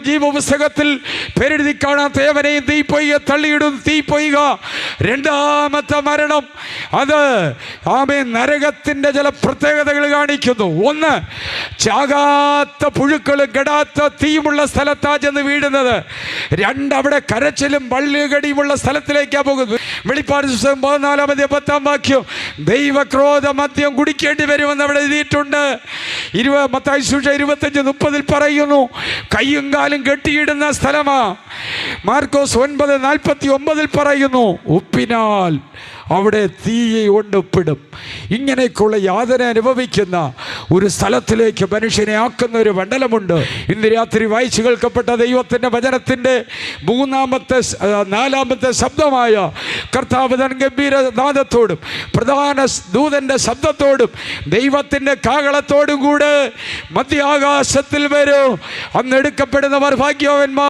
ജീവപുസ്തകത്തിൽ പേരെഴുതി കാണാത്ത ഏവനെയും തീപ്പൊയ്ക തള്ളിയിടും. തീപ്പൊയ്ക രണ്ടാമത്തെ മരണം. അത് ആമേൻ നരകത്തിൻ്റെ ചില പ്രത്യേകതകൾ കാണിക്കുന്നു. ഒന്ന്, ചാകാത്ത പുഴുക്കളും കെടാത്ത തീയുമുള്ള സ്ഥലത്താ ചെന്ന് വീഴുന്നത്. രണ്ട്, അവിടെ കരച്ചിലും പള്ളികടിയുമുള്ള സ്ഥലത്തിലേക്കാണ് പോകുന്നത്. വെളിപ്പാട് പുസ്തകം 14-10 ദൈവക്രോധ മദ്യം കുടിക്കേണ്ടി വരുമെന്ന് അവിടെ എഴുതിയിട്ടുണ്ട്. മത്തായി സുവിശേഷം 25:30 പറയുന്നു, കയ്യും കാലും കെട്ടിയിടുന്ന സ്ഥലമാ. മാർക്കോസ് 9:49 പറയുന്നു, ഉപ്പിനാൽ അവിടെ തീയെ കൊണ്ടുപ്പിടും. ഇങ്ങനെയൊക്കെയുള്ള യാതന അനുഭവിക്കുന്ന ഒരു സ്ഥലത്തിലേക്ക് മനുഷ്യനെ ആക്കുന്ന ഒരു മണ്ഡലമുണ്ട്. ഇന്ന് രാത്രി വായിച്ചു കേൾക്കപ്പെട്ട ദൈവത്തിൻ്റെ വചനത്തിൻ്റെ 4-ാമത്തെ ശബ്ദമായ കർത്താവ് തൻ ഗംഭീര നാദത്തോടും പ്രധാന ദൂതൻ്റെ ശബ്ദത്തോടും ദൈവത്തിൻ്റെ കാഹളത്തോടും കൂടെ മധ്യാകാശത്തിൽ വരും. അന്ന് എടുക്കപ്പെടുന്നവർ ഭാഗ്യവാന്മാർ.